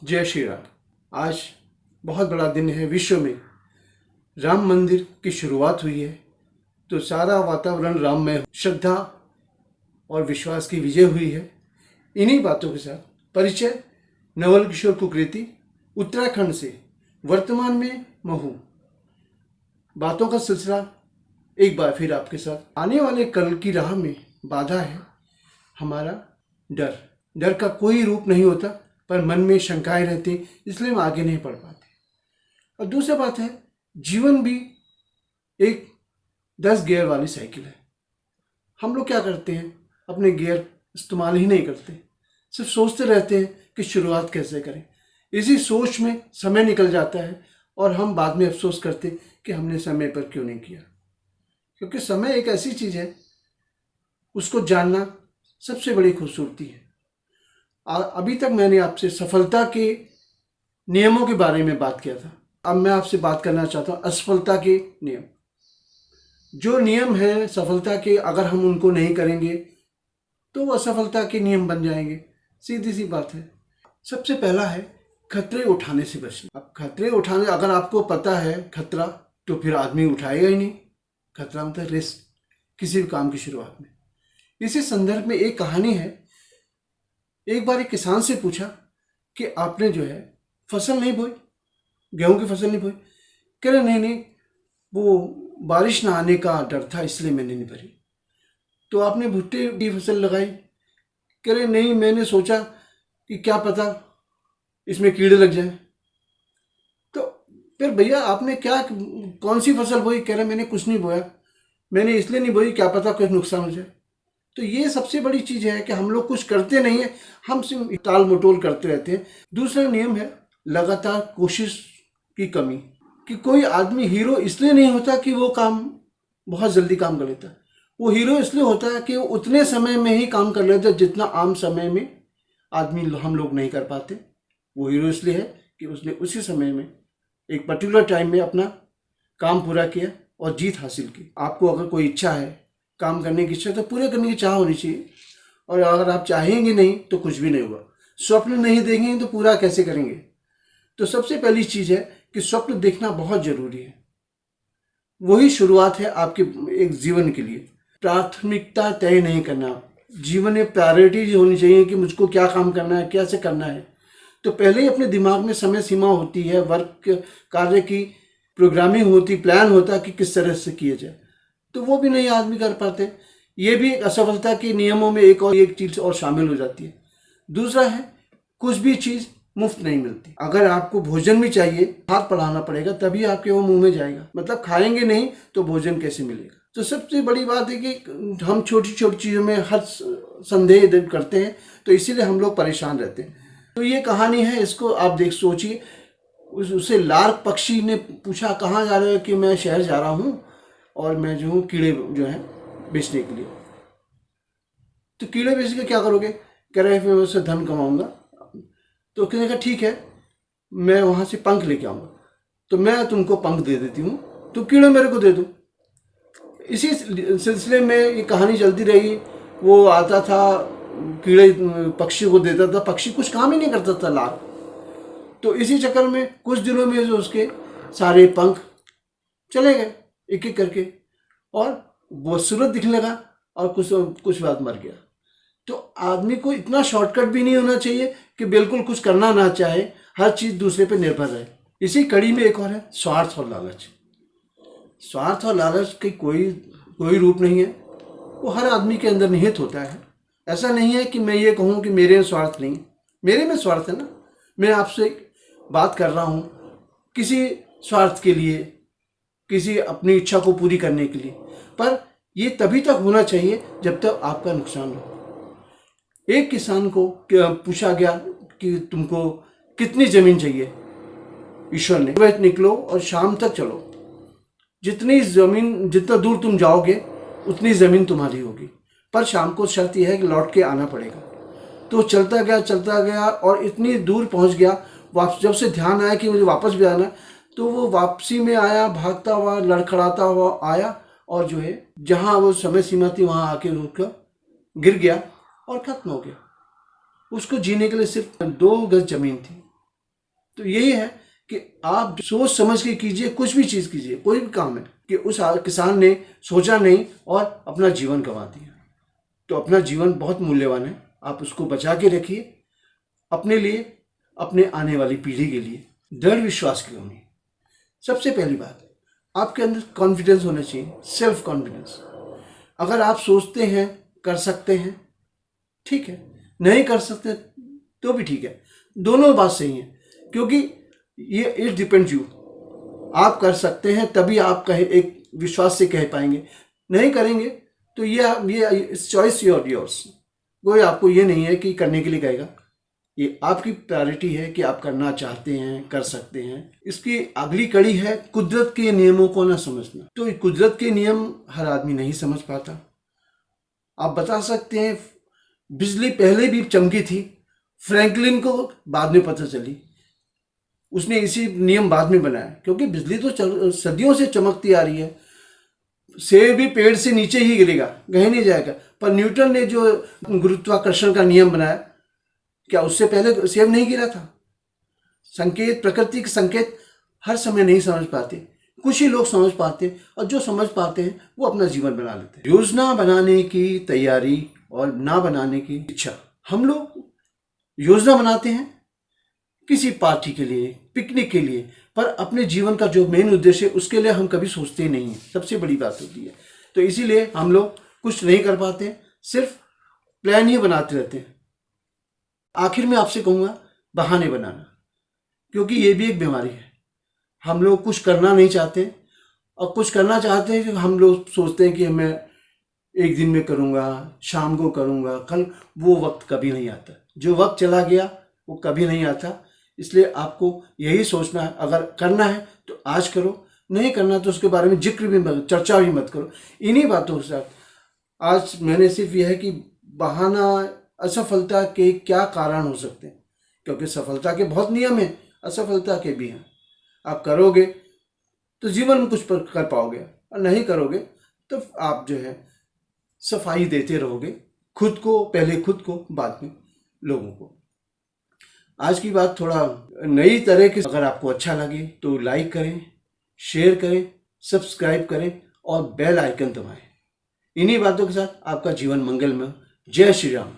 जय श्री राम। आज बहुत बड़ा दिन है। विश्व में राम मंदिर की शुरुआत हुई है, तो सारा वातावरण राममय, श्रद्धा और विश्वास की विजय हुई है। इन्हीं बातों के साथ परिचय नवल किशोर कुकरेती, उत्तराखंड से, वर्तमान में महू। बातों का सिलसिला एक बार फिर आपके साथ। आने वाले कल की राह में बाधा है हमारा डर। डर का कोई रूप नहीं होता, पर मन में शंकाएं रहती, इसलिए हम आगे नहीं बढ़ पाते। और दूसरी बात है, जीवन भी एक 10 गियर वाली साइकिल है। हम लोग क्या करते हैं, अपने गियर इस्तेमाल ही नहीं करते, सिर्फ सोचते रहते हैं कि शुरुआत कैसे करें। इसी सोच में समय निकल जाता है और हम बाद में अफसोस करते कि हमने समय पर क्यों नहीं किया। क्योंकि समय एक ऐसी चीज़ है, उसको जानना सबसे बड़ी खूबसूरती है। अभी तक मैंने आपसे सफलता के नियमों के बारे में बात किया था। अब मैं आपसे बात करना चाहता हूँ असफलता के नियम। जो नियम हैं सफलता के, अगर हम उनको नहीं करेंगे तो वो असफलता के नियम बन जाएंगे। सीधी सी बात है। सबसे पहला है खतरे उठाने से बचना। अब खतरे उठाने, अगर आपको पता है खतरा, तो फिर आदमी उठाएगा ही नहीं। खतरा मतलब रिस्क, किसी भी काम की शुरुआत में। इसी संदर्भ में एक कहानी है। एक बार एक किसान से पूछा कि आपने जो है फसल नहीं बोई, गेहूं की फसल नहीं बोई। कह रहे नहीं, वो बारिश ना आने का डर था इसलिए मैंने नहीं भरी। तो आपने भुट्टे की फसल लगाई। कह रहे नहीं, मैंने सोचा कि क्या पता इसमें कीड़े लग जाए। तो फिर भैया आपने क्या, कौन सी फसल बोई? कह रहे मैंने कुछ नहीं बोया, मैंने इसलिए नहीं बोई क्या पता कुछ नुकसान हो जाए। तो ये सबसे बड़ी चीज़ है कि हम लोग कुछ करते नहीं है, हम सिर्फ टाल मटोल करते रहते हैं। दूसरा नियम है लगातार कोशिश की कमी। कि कोई आदमी हीरो इसलिए नहीं होता कि वो काम बहुत जल्दी काम कर लेता है। वो हीरो इसलिए होता है कि वो उतने समय में ही काम कर लेता है जितना आम समय में आदमी हम लोग नहीं कर पाते। वो हीरो इसलिए है कि उसने उसी समय में एक पर्टिकुलर टाइम में अपना काम पूरा किया और जीत हासिल की। आपको अगर कोई इच्छा है, काम करने की इच्छा, तो पूरे करने की चाह होनी चाहिए। और अगर आप चाहेंगे नहीं तो कुछ भी नहीं होगा। स्वप्न नहीं देखेंगे तो पूरा कैसे करेंगे? तो सबसे पहली चीज़ है कि स्वप्न देखना बहुत जरूरी है। वही शुरुआत है आपके एक जीवन के लिए। प्राथमिकता तय नहीं करना, जीवन में प्रायोरिटीज होनी चाहिए कि मुझको क्या काम करना है, कैसे करना है। तो पहले ही अपने दिमाग में समय सीमा होती है, वर्क कार्य की प्रोग्रामिंग होती, प्लान होता कि किस तरह से किया जाए। तो वो भी नहीं आदमी कर पाते। ये भी एक असफलता के नियमों में एक चीज़ और शामिल हो जाती है। दूसरा है कुछ भी चीज़ मुफ्त नहीं मिलती। अगर आपको भोजन भी चाहिए, हाथ बढ़ाना पड़ेगा तभी आपके वो मुंह में जाएगा। मतलब खाएंगे नहीं तो भोजन कैसे मिलेगा? तो सबसे बड़ी बात है कि हम छोटी छोटी चीज़ों में हर संदेह करते हैं, तो इसीलिए हम लोग परेशान रहते हैं। तो ये कहानी है, इसको आप देख सोचिए। उसे लार्क पक्षी ने पूछा कहाँ जा रहे हो? कि मैं शहर जा रहा हूँ और मैं जो हूँ कीड़े जो है बेचने के लिए। तो कीड़े बेच के क्या करोगे? कह रहे फिर मैं उससे धन कमाऊंगा। तो किसी ने कहा ठीक है, मैं वहाँ से पंख लेके आऊँगा, तो मैं तुमको पंख दे देती हूँ, तो कीड़े मेरे को दे दो। इसी सिलसिले में ये कहानी चलती रही। वो आता था, कीड़े पक्षी को देता था, पक्षी कुछ काम ही नहीं करता था लार्क। तो इसी चक्कर में कुछ दिनों में जो उसके सारे पंख चले गए एक एक करके, और वो सूरत दिखने लगा और कुछ बाद मर गया। तो आदमी को इतना शॉर्टकट भी नहीं होना चाहिए कि बिल्कुल कुछ करना ना चाहे, हर चीज़ दूसरे पे निर्भर रहे। इसी कड़ी में एक और है स्वार्थ और लालच। स्वार्थ और लालच की कोई रूप नहीं है, वो हर आदमी के अंदर निहित होता है। ऐसा नहीं है कि मैं ये कहूँ कि मेरे में स्वार्थ नहीं, मेरे में स्वार्थ है ना। मैं आपसे बात कर रहा हूँ किसी स्वार्थ के लिए, किसी अपनी इच्छा को पूरी करने के लिए, पर ये तभी तक होना चाहिए जब तक आपका नुकसान हो। एक किसान को पूछा गया कि तुमको कितनी ज़मीन चाहिए? ईश्वर ने, सुबह निकलो और शाम तक चलो, जितना दूर तुम जाओगे उतनी ज़मीन तुम्हारी होगी, पर शाम को शर्त यह है कि लौट के आना पड़ेगा। तो चलता गया और इतनी दूर पहुंच गया। वापस जब से ध्यान आया कि मुझे वापस भी आना, तो वो वापसी में आया, भागता हुआ, लड़खड़ाता हुआ आया, और जो है जहाँ वो समय सीमा थी वहाँ आके रुक गिर गया और खत्म हो गया। उसको जीने के लिए सिर्फ 2 गज जमीन थी। तो यही है कि आप सोच समझ के कीजिए, कुछ भी चीज़ कीजिए, कोई भी काम है, कि उस किसान ने सोचा नहीं और अपना जीवन गंवा दिया। तो अपना जीवन बहुत मूल्यवान है, आप उसको बचा के रखिए अपने लिए, अपने आने वाली पीढ़ी के लिए। दृढ़ विश्वास की कमी, सबसे पहली बात आपके अंदर कॉन्फिडेंस होना चाहिए, सेल्फ कॉन्फिडेंस। अगर आप सोचते हैं कर सकते हैं, ठीक है, नहीं कर सकते तो भी ठीक है, दोनों बात सही है, क्योंकि ये इट डिपेंड्स यू। आप कर सकते हैं तभी आप कहे, एक विश्वास से कह पाएंगे, नहीं करेंगे तो ये चॉइस योर्स। कोई आपको ये नहीं है कि करने के लिए कहेगा, ये आपकी प्रायोरिटी है कि आप करना चाहते हैं, कर सकते हैं। इसकी अगली कड़ी है कुदरत के नियमों को ना समझना। तो कुदरत के नियम हर आदमी नहीं समझ पाता। आप बता सकते हैं बिजली पहले भी चमकी थी, फ्रैंकलिन को बाद में पता चली, उसने इसी नियम बाद में बनाया, क्योंकि बिजली तो सदियों से चमकती आ रही है। सेब भी पेड़ से नीचे ही गिरेगा, कहीं नहीं जाएगा। पर न्यूटन ने जो गुरुत्वाकर्षण का नियम बनाया, क्या उससे पहले सेब नहीं गिरा था? संकेत, प्रकृति के संकेत हर समय नहीं समझ पाते, कुछ ही लोग समझ पाते, और जो समझ पाते हैं वो अपना जीवन बना लेते हैं। योजना बनाने की तैयारी और ना बनाने की इच्छा। हम लोग योजना बनाते हैं किसी पार्टी के लिए, पिकनिक के लिए, पर अपने जीवन का जो मेन उद्देश्य है उसके लिए हम कभी सोचते नहीं हैं। सबसे बड़ी बात होती है। तो इसीलिए हम लोग कुछ नहीं कर पाते, सिर्फ प्लान ही बनाते रहते हैं। आखिर में आपसे कहूँगा बहाने बनाना, क्योंकि ये भी एक बीमारी है। हम लोग कुछ करना नहीं चाहते, और कुछ करना चाहते हैं कि हम लोग सोचते हैं कि मैं एक दिन में करूँगा, शाम को करूँगा, कल। वो वक्त कभी नहीं आता, जो वक्त चला गया वो कभी नहीं आता। इसलिए आपको यही सोचना है, अगर करना है तो आज करो, नहीं करना तो उसके बारे में जिक्र भी मत, चर्चा भी मत करो। इन्हीं बातों के साथ आज मैंने सिर्फ यह है कि बहाना असफलता के क्या कारण हो सकते हैं, क्योंकि सफलता के बहुत नियम हैं, असफलता के भी हैं। आप करोगे तो जीवन में कुछ कर पाओगे, और नहीं करोगे तो आप जो है सफाई देते रहोगे, खुद को पहले, खुद को बाद में लोगों को। आज की बात थोड़ा नई तरह की, अगर आपको अच्छा लगे तो लाइक करें, शेयर करें, सब्सक्राइब करें और बेल आइकन दबाएं। इन्हीं बातों के साथ आपका जीवन मंगलमय। जय श्री राम।